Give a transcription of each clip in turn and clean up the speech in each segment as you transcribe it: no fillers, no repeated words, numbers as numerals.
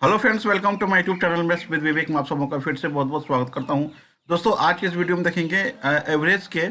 Hello friends, welcome to my YouTube channel mess with Vivek. मैं आप सबों का फिर से बहुत बहुत स्वागत करता हूं। दोस्तों, आज की इस वीडियो में देखेंगे एवरेज के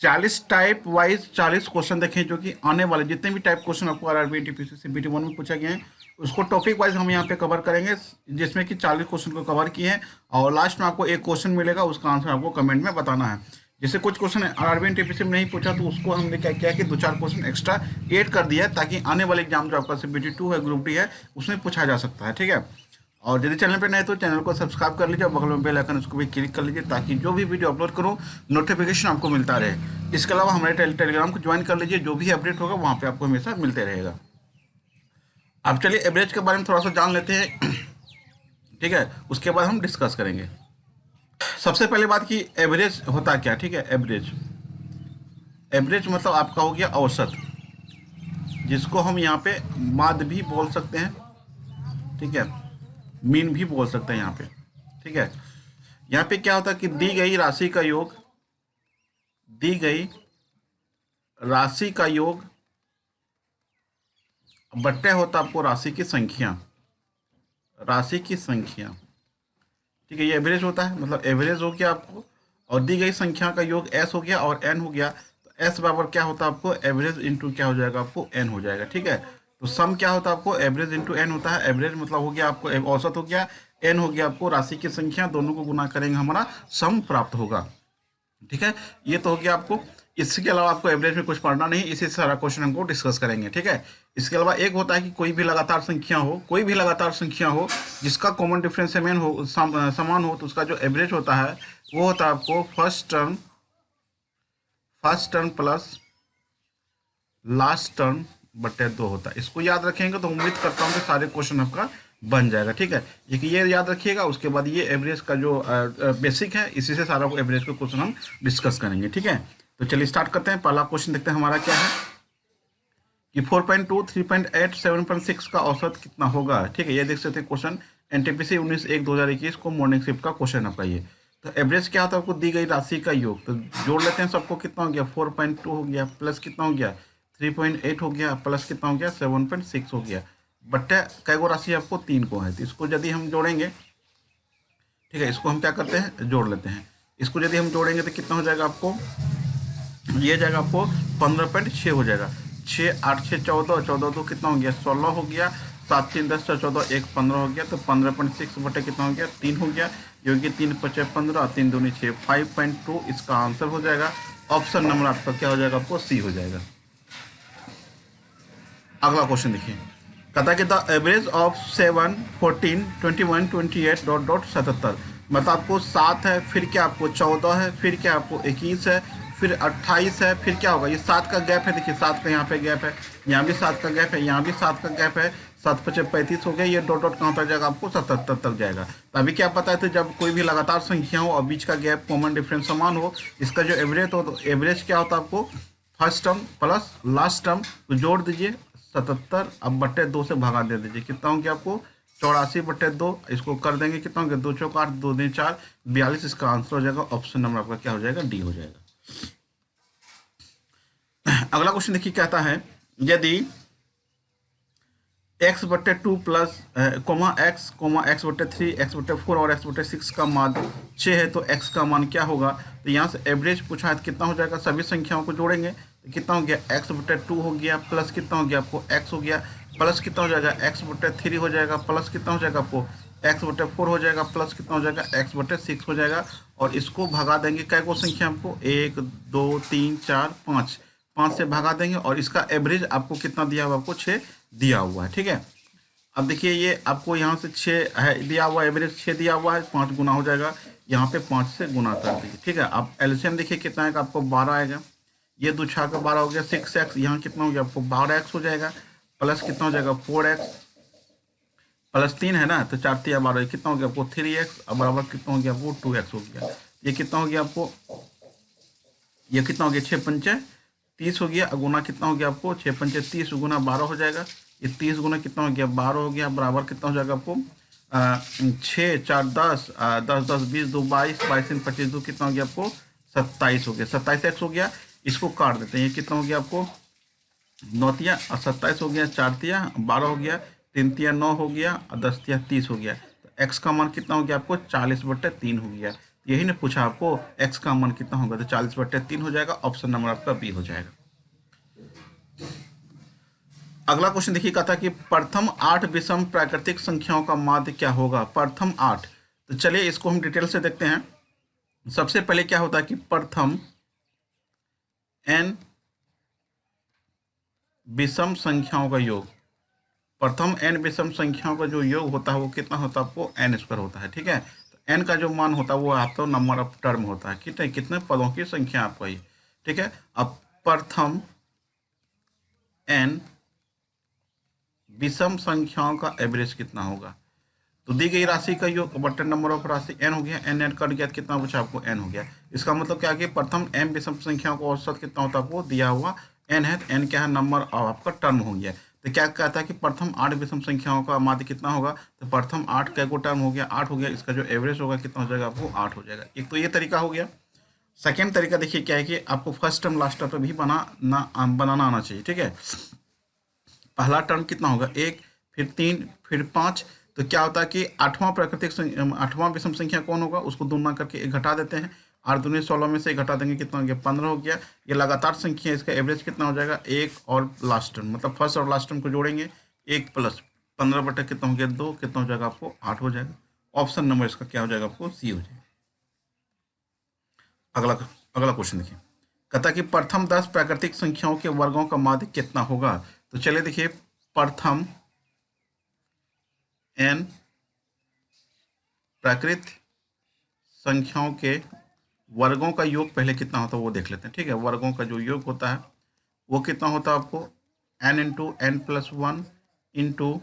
40 टाइप वाइज 40 क्वेश्चन देखें, जो कि आने वाले जितने भी टाइप क्वेश्चन आपको आरआरबी एनटीपीसी सीबीटी 1 में पूछा गया है उसको टॉपिक वाइज हम यहाँ पे कवर करेंगे, जिसमें कि 40 क्वेश्चन को कवर किए हैं। और लास्ट में आपको एक क्वेश्चन मिलेगा, उसका आंसर आपको कमेंट में बताना है। जैसे कुछ क्वेश्चन आरआरबी एनटीपीसी में नहीं पूछा, तो उसको हमने क्या किया कि दो चार क्वेश्चन एक्स्ट्रा ऐड कर दिया है, ताकि आने वाले एग्जाम जो आपका सीबीटी 2 है, ग्रुप डी है, उसमें पूछा जा सकता है। ठीक है। और यदि चैनल पे नए तो चैनल को सब्सक्राइब कर लीजिए और बगल में बेल आइकन उसको भी क्लिक कर लीजिए, ताकि जो भी वीडियो अपलोड करूँ नोटिफिकेशन आपको मिलता रहे। इसके अलावा हमारे टेलीग्राम को ज्वाइन कर लीजिए, जो भी अपडेट होगा वहाँ पे आपको हमेशा मिलते रहेगा। अब चलिए एवरेज के बारे में थोड़ा सा जान लेते हैं। ठीक है, उसके बाद हम डिस्कस करेंगे। सबसे पहले बात की एवरेज होता क्या। ठीक है, एवरेज एवरेज मतलब आपका हो गया औसत, जिसको हम यहाँ पे माध्य भी बोल सकते हैं। ठीक है, मीन भी बोल सकते हैं यहाँ पे। ठीक है, यहाँ पे क्या होता है कि दी गई राशि का योग, दी गई राशि का योग बट्टे होता आपको राशि की संख्या, राशि की संख्या। ठीक है, ये एवरेज होता है, मतलब एवरेज हो गया आपको, और दी गई संख्या का योग एस हो गया और एन हो गया। तो एस बराबर क्या होता है आपको, एवरेज इंटू क्या हो जाएगा आपको, एन हो जाएगा। ठीक है, तो सम क्या होता है आपको, एवरेज इंटू एन होता है। एवरेज मतलब हो गया आपको औसत हो गया, एन हो गया आपको राशि की संख्या, दोनों को गुना करेंगे हमारा सम प्राप्त होगा। ठीक है, ये तो हो गया आपको। इसके अलावा आपको एवरेज में कुछ पढ़ना नहीं, इसी से सारा क्वेश्चन हमको डिस्कस करेंगे। ठीक है, इसके अलावा एक होता है कि कोई भी लगातार संख्या हो, कोई भी लगातार संख्या हो जिसका कॉमन डिफरेंस सेम हो, समान हो, तो उसका जो एवरेज होता है वो होता है आपको first term plus last term बटे 2 होता है। इसको याद रखेंगे तो उम्मीद करता हूँ कि सारे क्वेश्चन आपका बन जाएगा। ठीक है, ये याद रखिएगा। उसके बाद ये एवरेज का जो बेसिक है, इसी से सारा एवरेज का क्वेश्चन हम डिस्कस करेंगे। ठीक है, तो चलिए स्टार्ट करते हैं। पहला क्वेश्चन देखते हैं हमारा क्या है कि 4.2, 3.8, 7.6 का औसत कितना होगा। ठीक है, ये देख सकते हैं क्वेश्चन एनटीपीसी 19/1/2021 को मॉर्निंग शिफ्ट का क्वेश्चन आपका ये। तो एवरेज क्या होता है, आपको दी गई राशि का योग, तो जोड़ लेते हैं सबको। कितना हो गया, 4.2 हो गया, प्लस कितना हो गया 3.8 हो गया, प्लस कितना हो गया 7.6 हो गया, बट्टे कई गो राशि आपको 3 को है। तो इसको यदि हम जोड़ेंगे, ठीक है, इसको हम क्या करते हैं, जोड़ लेते हैं। इसको यदि हम जोड़ेंगे तो कितना हो जाएगा आपको, ये जाएगा आपको 15.6 हो जाएगा। 6 8 6 14, 14 2 कितना हो गया 16 हो गया, 7 3 10 14 1 15 हो गया। तो 15.6 बटे कितना हो गया 3 हो गया, जो कि 3 5 15, 3 दूनी 6, 5.2 इसका आंसर हो जाएगा। ऑप्शन नंबर आपका क्या हो जाएगा, आपको सी हो जाएगा। अगला क्वेश्चन देखिए, कहता है कि the average of 7 14 21 28 dot dot 77, मतलब आपको 7 है, फिर क्या आपको 14 है, फिर क्या आपको 21 है, फिर 28 है, फिर क्या होगा, ये 7 का गैप है। देखिए 7 का यहाँ पे गैप है, यहाँ भी 7 का गैप है, यहाँ भी 7 का गैप है। 7 5 35 हो गया, ये डॉट डॉट कहाँ तक जाएगा आपको 77 तक जाएगा। तो अभी क्या पता है, तो जब कोई भी लगातार संख्या हो और बीच का गैप कॉमन डिफरेंस समान हो, इसका जो एवरेज हो, तो एवरेज क्या होता है आपको first term plus last term, तो जोड़ दीजिए 77, अब बट्टे 2 से भगा दे दीजिए, कितना हो गया आपको 84/2। इसको कर देंगे कितना हो गया 2 चौक 8, 2 दिन 4, 42 इसका आंसर हो जाएगा। ऑप्शन नंबर आपका क्या हो जाएगा, डी हो जाएगा। अगला क्वेश्चन देखिए, कहता है यदि x/2 प्लस x/3, x/4 और x/6 का मान 6 है, तो x का मान क्या होगा। तो यहाँ से एवरेज पूछा है, तो कितना हो जाएगा, सभी संख्याओं को जोड़ेंगे तो कितना हो गया x/2 हो गया, प्लस कितना हो गया आपको x हो गया, प्लस कितना हो जाएगा x/3 हो जाएगा, प्लस कितना हो जाएगा आपको x/4 हो जाएगा, प्लस कितना हो जाएगा x/6 हो जाएगा। और इसको भगा देंगे कै को संख्या आपको 1 2 3 4 5, 5 से भगा देंगे, और इसका एवरेज आपको कितना दिया हुआ, आपको 6 दिया हुआ है। ठीक है, अब देखिए ये आपको यहाँ से 6 है दिया हुआ, एवरेज 6 दिया हुआ है, 5 गुना हो जाएगा, यहाँ पे 5 से गुना कर दीजिए। ठीक है, अब एलसीएम देखिए कितना आएगा आपको 12 आएगा, ये 2 6 का 12 हो गया, 6x यहाँ कितना हो गया आपको 12x हो जाएगा, प्लस कितना हो जाएगा 4x, प्लस 3 है ना, तो 4 3 12, कितना हो गया आपको 3x, अब बराबर कितना हो गया आपको 2x हो गया। ये कितना हो गया आपको, ये कितना हो गया 6 पंचे 30 हो गया, गुना कितना हो गया आपको 6 पंचे 30 गुना 12 हो जाएगा। ये 30 गुना कितना हो गया 12 हो गया, बराबर कितना हो जाएगा आपको 6 4 10, 10 10 20 2 22, 22 3 25 2 कितना हो गया आपको 27 हो गया, 27x हो गया। इसको काट देते हैं, ये कितना हो गया आपको 9 तिया और 27 हो गया, 4 तिया 12 हो गया, 3 तिया 9 हो गया और 10 तिया 30 हो गया। तो x का मान कितना हो गया आपको 40/3 हो गया। यही ने पूछा आपको x का मान कितना होगा, तो 40/3 हो जाएगा। ऑप्शन नंबर आपका बी हो जाएगा। अगला क्वेश्चन देखिए, कहा था कि प्रथम 8 विषम प्राकृतिक संख्याओं का माध्य क्या होगा। प्रथम 8, तो चलिए इसको हम डिटेल से देखते हैं। सबसे पहले क्या होता है कि प्रथम n विषम संख्याओं का योग, प्रथम n विषम संख्याओं का जो योग होता है वो कितना होता है आपको n² होता है। ठीक है, तो n का जो मान होता है वो आपका नंबर ऑफ टर्म होता है। कितने कितने पदों की संख्या आपका ये। ठीक है, अब प्रथम n विषम संख्याओं का एवरेज कितना होगा, तो दी गई राशि का योग बटन नंबर ऑफ राशि n हो गया, n कट गया, कितना बचा आपको n हो गया। इसका मतलब क्या है कि प्रथम m विषम संख्याओं का औसत कितना होता है आपको दिया हुआ n है, तो n क्या है नंबर ऑफ आपका टर्म हो गया। तो क्या कहता है कि प्रथम 8 विषम संख्याओं का माध्य कितना होगा, तो प्रथम 8 का को टर्म हो गया 8 हो गया, इसका जो एवरेज होगा कितना हो जाएगा आपको 8 हो जाएगा। एक तो ये तरीका हो गया। सेकेंड तरीका देखिए क्या है कि आपको फर्स्ट टर्म लास्ट टर्म भी बनाना आना चाहिए। ठीक है, पहला टर्म कितना होगा 1, फिर 3, फिर 5। तो क्या होता है कि आठवां विषम संख्या कौन होगा, उसको दुना करके एक घटा देते हैं। 8 दूनी 16 में से एक घटा देंगे, कितना हो गया 15 हो गया। ये लगातार संख्या है, इसका एवरेज कितना हो जाएगा 1 और लास्ट टर्म, मतलब फर्स्ट और लास्ट टर्म को जोड़ेंगे 1 + 15 बटा कितना हो गया 2, कितना हो जाएगा आपको 8 हो जाएगा। ऑप्शन नंबर इसका क्या हो जाएगा आपको सी हो जाएगा। अगला अगला क्वेश्चन देखिए, कहता है कि प्रथम 10 प्राकृतिक संख्याओं के वर्गों का माध्य कितना होगा। तो चलिए देखिए, प्रथम n प्राकृत संख्याओं के वर्गों का योग पहले कितना होता है वो देख लेते हैं। ठीक है, वर्गों का जो योग होता है वो कितना होता है आपको n × n+1 ×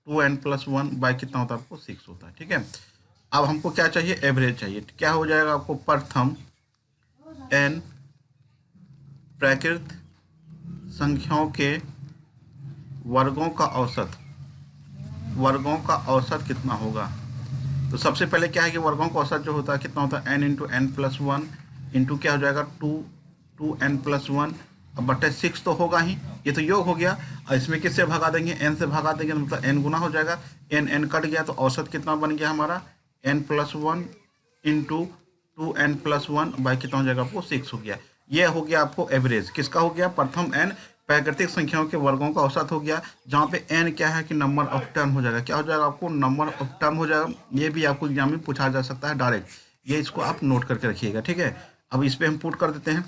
2n+1 बाय कितना होता है आपको 6 होता है। ठीक है, अब हमको क्या चाहिए एवरेज चाहिए। क्या हो जाएगा आपको प्रथम n प्राकृत संख्याओं के वर्गों का औसत कितना होगा। तो सबसे पहले क्या है कि वर्गों का औसत जो होता है कितना होता है n × n+1 इंटू क्या हो जाएगा 2n+1 अब बटे 6 तो होगा ही, ये तो योग हो गया। और इसमें किससे भगा देंगे n से भगा देंगे, मतलब n गुना हो जाएगा, n कट गया तो औसत कितना बन गया हमारा n+1 इंटू 2n+1 बाई कितना हो जाएगा आपको 6 हो गया। ये हो गया आपको एवरेज किसका हो गया, प्रथम n प्राकृतिक संख्याओं के वर्गों का औसत हो गया, जहाँ पे n क्या है कि नंबर ऑफ टर्म हो जाएगा। क्या हो जाएगा आपको नंबर ऑफ टर्म हो जाएगा। ये भी आपको एग्जाम में पूछा जा सकता है डायरेक्ट, ये इसको आप नोट करके रखिएगा। ठीक है, अब इस पर हम पुट कर देते हैं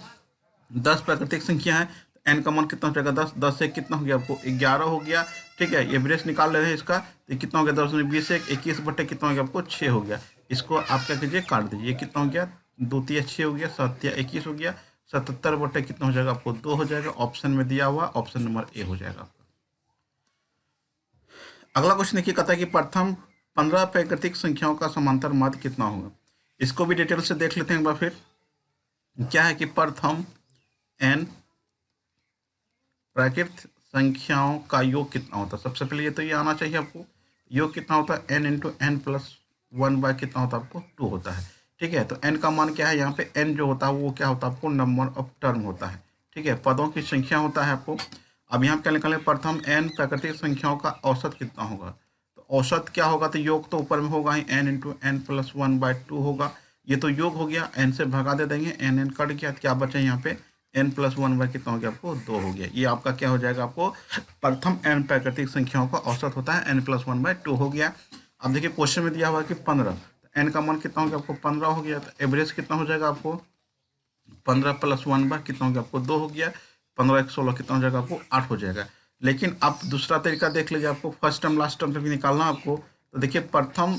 10 प्राकृतिक संख्या है, एन का मान कितना हो जाएगा 10, 10 से कितना हो गया आपको 11 हो गया। ठीक है, एवरेज निकाल रहे हैं इसका, तो कितना हो गया 10 में 20 से 21 बटे कितना हो गया आपको 6 हो गया। इसको आप क्या कीजिए काट दीजिए, कितना हो गया 2 × 6 हो गया, 7 × 21 हो गया, 77 बटे कितना हो जाएगा आपको 2 हो जाएगा। ऑप्शन में दिया हुआ ऑप्शन नंबर ए हो जाएगा आपका। अगला क्वेश्चन देखिए, कहता है कि प्रथम 15 प्राकृतिक संख्याओं का समांतर माध्य कितना होगा। इसको भी डिटेल से देख लेते हैं एक बार फिर। क्या है कि प्रथम n प्राकृत संख्याओं का योग कितना होता है। सबसे पहले ये तो ये आना चाहिए आपको, योग कितना होता है n × n+1 बाय कितना होता है आपको 2 होता है। ठीक है, तो n का मान क्या है, यहाँ पे n जो होता है वो क्या होता है आपको नंबर ऑफ टर्म होता है। ठीक है, पदों की संख्या होता है आपको। अब यहाँ क्या निकालें, प्रथम n प्राकृतिक संख्याओं का औसत कितना होगा। तो औसत क्या होगा, तो योग तो ऊपर में होगा ही n × n+1 बाय 2 होगा। ये तो योग हो गया, n से भगा दे देंगे, n कट गया, क्या बचा यहाँ पे n+1 बाय कितना हो गया आपको 2 हो गया। ये आपका क्या हो जाएगा, आपको प्रथम n प्राकृतिक संख्याओं का औसत होता है n+1 बाय 2 हो गया। अब देखिए क्वेश्चन में दिया हुआ है कि 15, तो n का मान कितना हो गया आपको 15 हो गया, तो एवरेज कितना हो जाएगा आपको 15 + 1 बाय कितना हो गया आपको 2 हो गया, 15 × 16 कितना हो जाएगा आपको 8 हो जाएगा। लेकिन आप दूसरा तरीका देख लीजिए, आपको फर्स्ट टर्म लास्ट टर्म भी निकालना आपको। तो देखिए प्रथम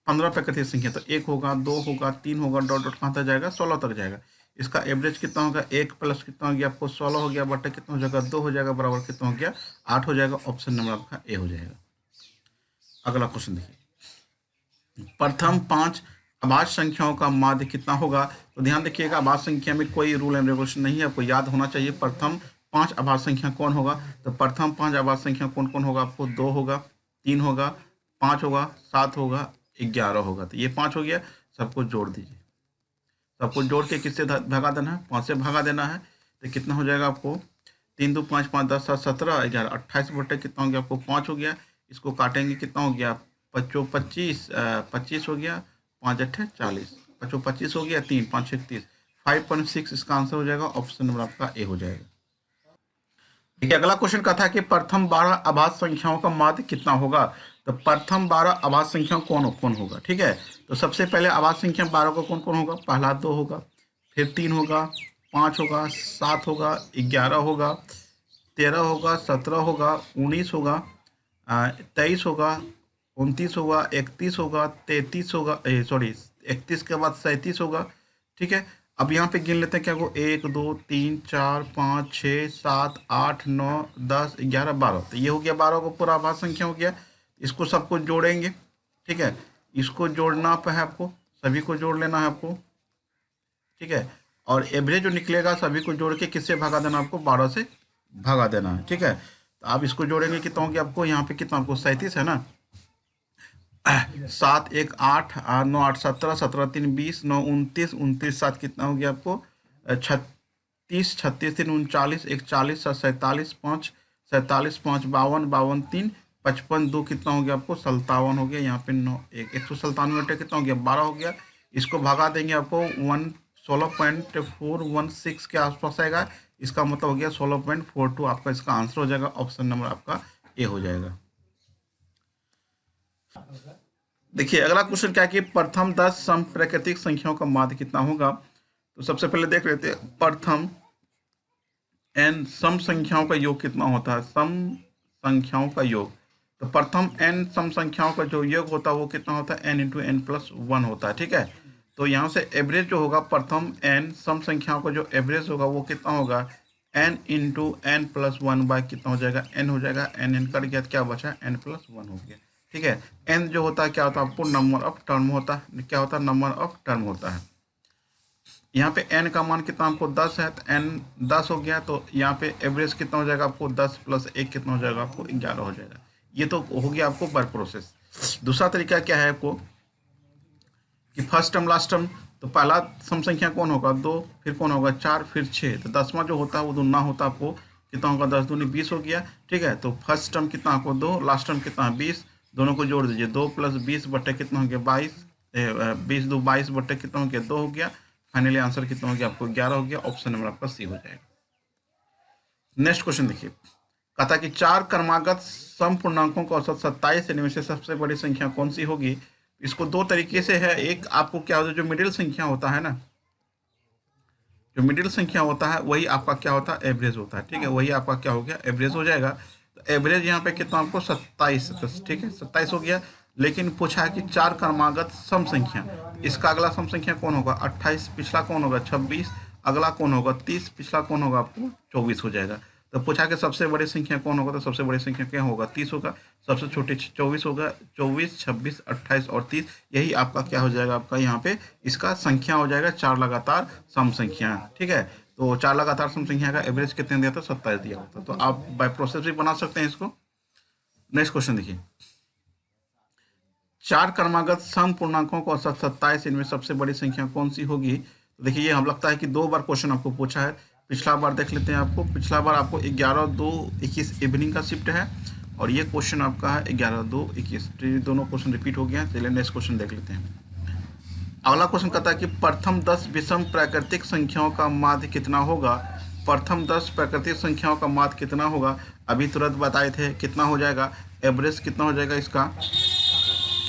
15 प्राकृतिक संख्या, तो 1 होगा 2 होगा 3 होगा, डॉट डॉट कहाँ तक जाएगा 16 तक जाएगा। इसका एवरेज कितना होगा 1 + कितना हो गया आपको 16 हो गया, बटे कितना हो जाएगा 2 हो जाएगा, बराबर कितना हो गया 8 हो जाएगा। ऑप्शन नंबर आपका ए हो जाएगा। अगला क्वेश्चन देखिए, प्रथम 5 अभाज्य संख्याओं का माध्य कितना होगा। तो ध्यान देखिएगा, अभाज्य संख्या में कोई रूल एंड रेगुलेशन नहीं है, आपको याद होना चाहिए प्रथम 5 अभाज्य संख्या कौन होगा। तो प्रथम 5 अभाज्य संख्या कौन कौन होगा आपको 2 होगा, 3 होगा, 5 होगा, 7 होगा, 11 होगा। तो ये 5 हो गया, सबको जोड़ दीजिए, सबको जोड़ के किससे भगा देना है 5 से भगा देना है। तो कितना हो जाएगा आपको 3 × 2 = 5, 5 × 10 = 17, 11 28 बटे कितना हो गया आपको 5 हो गया। इसको काटेंगे कितना हो गया, 25 25 हो गया, 5 अट्ठे 40, 25 हो गया, 3 5 31, 5.6 इसका आंसर हो जाएगा। ऑप्शन नंबर आपका ए हो जाएगा। देखिए अगला क्वेश्चन का था कि प्रथम 12 अभाज्य संख्याओं का माध्य कितना होगा। तो प्रथम 12 अभाज्य संख्याओं कौन कौन होगा, ठीक है। तो सबसे पहले अभाज्य संख्या 12 का कौन कौन होगा, पहला 2 होगा, फिर 3 होगा, 5 होगा, 7 होगा, 11 होगा, 13 होगा, 17 होगा, 19 होगा, 23 होगा, 29 होगा, 31 होगा, 33 होगा, सॉरी 31 के बाद 37 होगा, ठीक है। अब यहाँ पे गिन लेते हैं क्या को, 1 2 3 4 5 6 7 8 9 10 11 12। तो ये हो गया 12 को पूरा आभाज्य संख्या हो गया। इसको सबको जोड़ेंगे, ठीक है। इसको जोड़ना पे है आपको, सभी को जोड़ लेना है आपको, ठीक है। और एवरेज जो निकलेगा सभी को जोड़ के किससे भगा देना, आपको 12 से भगा देना है, ठीक है। तो आप इसको जोड़ेंगे कितना हो गया आपको, यहाँ पे कितना आपको 37 है ना, 7 1 8 9 8 17 17 3 20 9 29 29 7 कितना हो गया आपको 36 36 3 39 41 47 5 47 5 52 52 3 55 2 कितना हो गया आपको 57 हो गया। यहाँ पे 9 197 कितना हो गया 12 हो गया। इसको भगा देंगे आपको 16.416 के आसपास आएगा। इसका मतलब हो गया 16.42 आपका इसका आंसर हो जाएगा। ऑप्शन नंबर आपका ए हो जाएगा। देखिए अगला क्वेश्चन क्या है कि प्रथम 10 सम प्राकृतिक संख्याओं का माध्य कितना होगा। तो सबसे पहले देख लेते हैं प्रथम n सम संख्याओं का योग कितना होता है, सम संख्याओं का योग। तो प्रथम n सम संख्याओं का जो योग होता है वो कितना होता है, n into n plus one होता है, ठीक है। तो यहाँ से एवरेज जो होगा प्रथम n सम संख्याओं का जो एवरेज होगा वो कितना होगा, n into n plus one by कितना हो जाएगा, n हो जाएगा। n कट गया तो क्या बचा, n प्लस वन हो गया, ठीक है। n जो होता है क्या होता है आपको, नंबर ऑफ टर्म होता है, क्या होता है, नंबर ऑफ टर्म होता है। यहाँ पे n का मान कितना आपको 10 है, तो n 10 हो गया। तो यहाँ पे एवरेज कितना हो जाएगा आपको, 10 प्लस 1 कितना हो जाएगा आपको 11 हो जाएगा। ये तो हो गया आपको बाय प्रोसेस। दूसरा तरीका क्या है आपको कि फर्स्ट टर्म लास्ट टर्म। तो पहला सम संख्या कौन होगा, 2, फिर कौन होगा 4, फिर 6। तो 10वां जो होता है वो दुना होता है आपको, कितना होगा 10 दूनी 20 हो गया, ठीक है। तो फर्स्ट टर्म कितना आपको 2, लास्ट टर्म कितना है 20, दोनों को जोड़ दीजिए, 2 प्लस 20 बट्टे कितना हो गया 22, 20 2 22 बट्टे कितना हो गया 2 हो गया। फाइनली आंसर कितना हो गया आपको 11 हो गया। ऑप्शन नंबर आपका सी हो जाएगा। नेक्स्ट क्वेश्चन देखिए, कहता कि 4 क्रमागत सम पूर्णांकों का औसत 27 इनमें से सबसे बड़ी संख्या कौन सी होगी। इसको दो तरीके से है। एक आपको क्या होता है, जो मिडिल संख्या होता है ना, जो मिडिल संख्या होता है वही आपका क्या होता है, एवरेज होता है, ठीक है। वही आपका क्या हो गया, एवरेज हो जाएगा। तो एवरेज यहाँ पे कितना आपको 27, ठीक है 27 हो गया। लेकिन पूछा है कि 4 क्रमागत सम संख्या, इसका अगला सम संख्या कौन होगा 28, पिछला कौन होगा 26, अगला कौन होगा 30, पिछला कौन होगा आपको 24 हो जाएगा। तो पूछा कि सबसे बड़ी संख्या कौन होगा, तो सबसे बड़ी संख्या क्या होगा 30 होगा, सबसे छोटी 24 होगा। 24 26 28 और 30 यही आपका क्या हो जाएगा, आपका यहाँ पे इसका संख्या हो जाएगा 4 लगातार सम संख्या, ठीक है। तो 4 लगातार सम संख्या का एवरेज कितने दिया था, 27 दिया होता। तो आप बाय प्रोसेस भी बना सकते हैं इसको। नेक्स्ट क्वेश्चन देखिए, 4 क्रमागत सम पूर्णांकों को औसत 27 इनमें सबसे बड़ी संख्या कौन सी होगी। तो देखिए ये हम लगता है कि 2 बार क्वेश्चन आपको पूछा है। पिछला बार देख लेते हैं आपको, पिछला बार आपको 11/2/21 इवनिंग का शिफ्ट है और ये क्वेश्चन आपका है 11/2/21। दोनों क्वेश्चन रिपीट हो गया। चलिए नेक्स्ट क्वेश्चन देख लेते हैं। अगला क्वेश्चन कहता है कि प्रथम 10 विषम प्राकृतिक संख्याओं का माध्य कितना होगा। प्रथम 10 प्राकृतिक संख्याओं का माध्य कितना होगा, अभी तुरंत बताए थे कितना हो जाएगा, एवरेज कितना हो जाएगा इसका,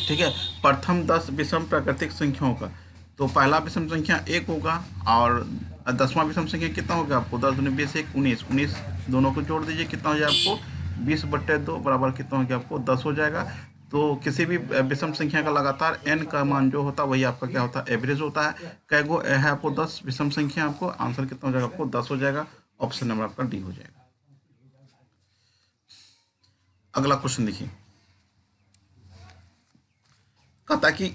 ठीक है। प्रथम 10 विषम प्राकृतिक संख्याओं का, तो पहला विषम संख्या 1 होगा और 10वां विषम संख्या कितना होगा आपको, 10 दूनी 20 1 19 19, दोनों को जोड़ दीजिए कितना हो जाएगा आपको 20/2 बराबर कितना हो गया आपको 10 हो जाएगा। तो किसी भी विषम संख्या का लगातार n का मान जो होता है वही आपका क्या होता है, एवरेज होता है। कैगो है आपको 10 विषम संख्या, आपको आंसर कितना हो जाएगा आपको 10 हो जाएगा। ऑप्शन नंबर आपका डी हो जाएगा। अगला क्वेश्चन देखिए, कहता कि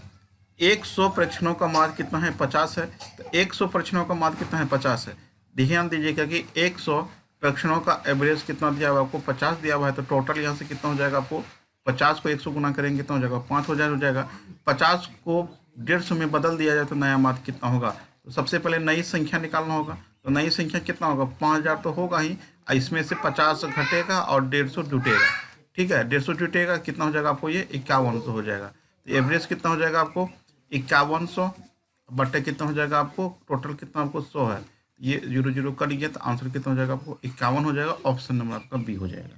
100 परीक्षणों का माध्य कितना है 50 है। तो 100 परीक्षणों का माध्य कितना है 50 है। ध्यान दीजिएगा कि 100 परीक्षणों का एवरेज कितना दिया हुआ आपको 50 दिया हुआ है। तो टोटल यहाँ से कितना हो जाएगा आपको, 50 को 100 गुना करेंगे कितना हो जाएगा 5 हो जाएगा। 50 को 150 में बदल दिया जाए तो नया माध्य कितना होगा। तो सबसे पहले नई संख्या निकालना होगा। तो नई संख्या कितना होगा 5000 तो होगा ही, इसमें से 50 घटेगा और 150 जुटेगा, ठीक है, 150 जुटेगा कितना हो जाएगा आपको, ये 5100 हो जाएगा। तो एवरेज कितना हो जाएगा आपको 5100 बटे कितना हो जाएगा आपको, टोटल कितना आपको 100 है, ये 0 0 कट गया तो आंसर कितना हो जाएगा आपको 51 हो जाएगा। ऑप्शन नंबर आपका बी हो जाएगा।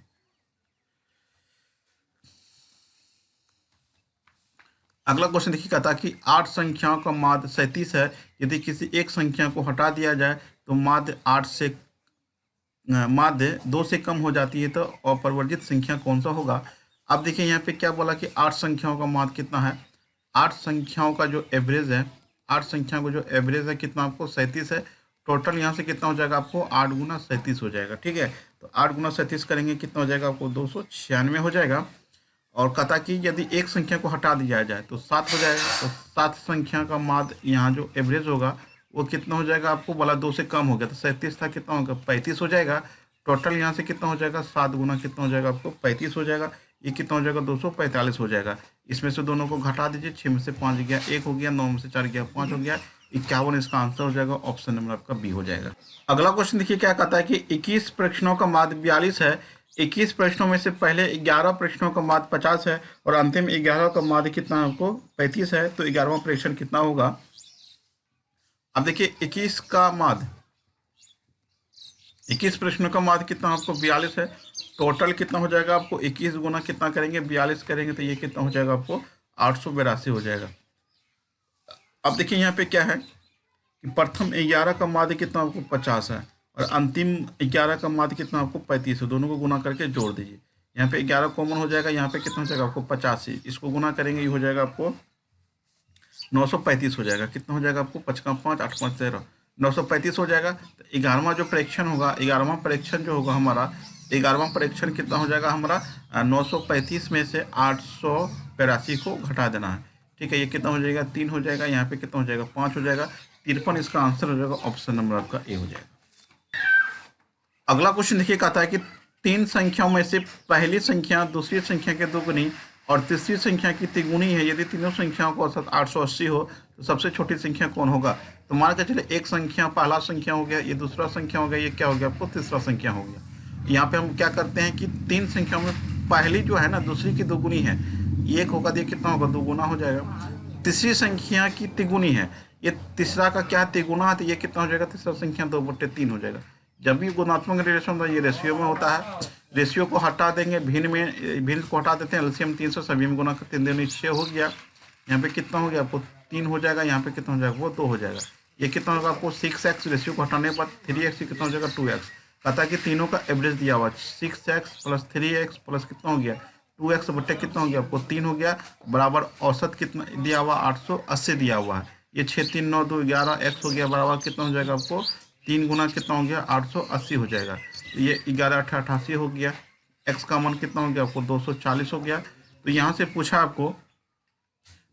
अगला क्वेश्चन देखिए, कहता है कि 8 संख्याओं का माध्य 37 है, यदि किसी एक संख्या को हटा दिया जाए तो माध्य 8 से माध्य 2 से कम हो जाती है, तो अपरिवर्जित संख्या कौन सा होगा। अब देखिए यहाँ पे क्या बोला कि 8 संख्याओं का माध्य कितना है, 8 संख्याओं का जो एवरेज है, 8 संख्याओं का जो एवरेज है कितना आपको 37 है। टोटल यहाँ से कितना हो जाएगा आपको 8 गुना 37 हो जाएगा। ठीक है, तो 8 गुना 37 करेंगे कितना हो जाएगा आपको 296 हो जाएगा। और कहता कि यदि एक संख्या को हटा दिया जाए तो 7 हो जाएगा। तो 7 संख्या का माध्य यहाँ जो एवरेज होगा वो कितना हो जाएगा आपको, बोला 2 से कम हो गया तो 37 था, कितना होगा 35 हो जाएगा। टोटल यहाँ से कितना हो जाएगा 7 गुना कितना हो जाएगा आपको 35 हो जाएगा। ये कितना हो जाएगा 245 हो जाएगा। इसमें से दोनों को घटा दीजिए, 6 में से 5 गया 1 हो गया, 9 में से 4 गया 5 हो गया, 51 इसका आंसर हो जाएगा। ऑप्शन नंबर आपका बी हो जाएगा। अगला क्वेश्चन देखिए क्या कहता है कि 21 प्रश्नों का माध्य 42 है, 21 प्रश्नों में से पहले 11 प्रश्नों का माध्य 50 है और अंतिम 11 का माध्य कितना आपको 35 है, तो 11वां प्रश्न कितना होगा। अब देखिए 21 का माध्य, 21 प्रश्नों का माध्य कितना आपको 42 है। टोटल कितना हो जाएगा आपको 21 गुना कितना करेंगे 42 करेंगे तो ये कितना हो जाएगा आपको 882 हो जाएगा। अब देखिए यहाँ पे क्या है कि प्रथम 11 का माध्य कितना आपको 50 है और अंतिम 11 का माध्य कितना आपको 35 है। दोनों को गुना करके जोड़ दीजिए, यहाँ पे 11 कॉमन हो जाएगा, यहाँ पे कितना हो जाएगा आपको 85, इसको गुना करेंगे ये हो जाएगा आपको 935 हो जाएगा। कितना हो जाएगा आपको 5 का 5 8 5 13 935 हो जाएगा। तो 11वां जो परीक्षण होगा, 11वां परीक्षण जो होगा हमारा, 11वां परीक्षण कितना हो जाएगा हमारा 935 में से 882 को घटा देना है। ठीक है, ये कितना हो जाएगा 3 हो जाएगा, यहाँ पे कितना हो जाएगा 5 हो जाएगा, 53 इसका आंसर हो जाएगा। ऑप्शन नंबर आपका ए हो जाएगा। अगला क्वेश्चन देखिए कहता है कि 3 संख्याओं में से पहली संख्या दूसरी संख्या के दोगुनी और तीसरी संख्या की तिगुनी है, यदि तीनों संख्याओं का औसत 880 हो तो सबसे छोटी संख्या कौन होगा। तो मान के चले एक संख्या पहला संख्या हो गया, ये दूसरा संख्या हो गया, ये क्या हो गया आपको तीसरा संख्या हो गया। यहाँ पे हम क्या करते हैं कि 3 संख्याओं में पहली जो है ना दूसरी की दोगुनी है, ये एक होगा, ये कितना होगा 2 गुना हो जाएगा। तीसरी संख्या की तिगुनी है, ये तीसरा का क्या तिगुना है, तो ये कितना हो जाएगा तीसरा संख्या 2/3 हो जाएगा। जब भी गुणात्मक रिलेशन होता है ये रेशियो में होता है, रेशियो को हटा देंगे, भिन्न को हटा देते हैं, एलसीएम 3 से सभी में गुना करते हैं, 3 6 हो गया, यहाँ पे कितना हो गया आपको 3 हो जाएगा, यहाँ पे कितना हो जाएगा वो 2 हो जाएगा। ये कितना होगा आपको 6x, रेशियो को हटाने पर 3x कितना हो जाएगा 2x। कहता है कि तीनों का एवरेज दिया हुआ 6x प्लस 3x प्लस कितना हो गया 2x बट्टे कितना हो गया आपको 3 हो गया, बराबर औसत कितना दिया हुआ 880 दिया हुआ है। ये 6 3 9 2 11 x हो गया, बराबर कितना हो जाएगा आपको 3 गुना कितना हो गया 880 हो जाएगा। ये 11 8 88 हो गया, x का मान कितना हो गया आपको 240 हो गया। तो यहाँ से पूछा आपको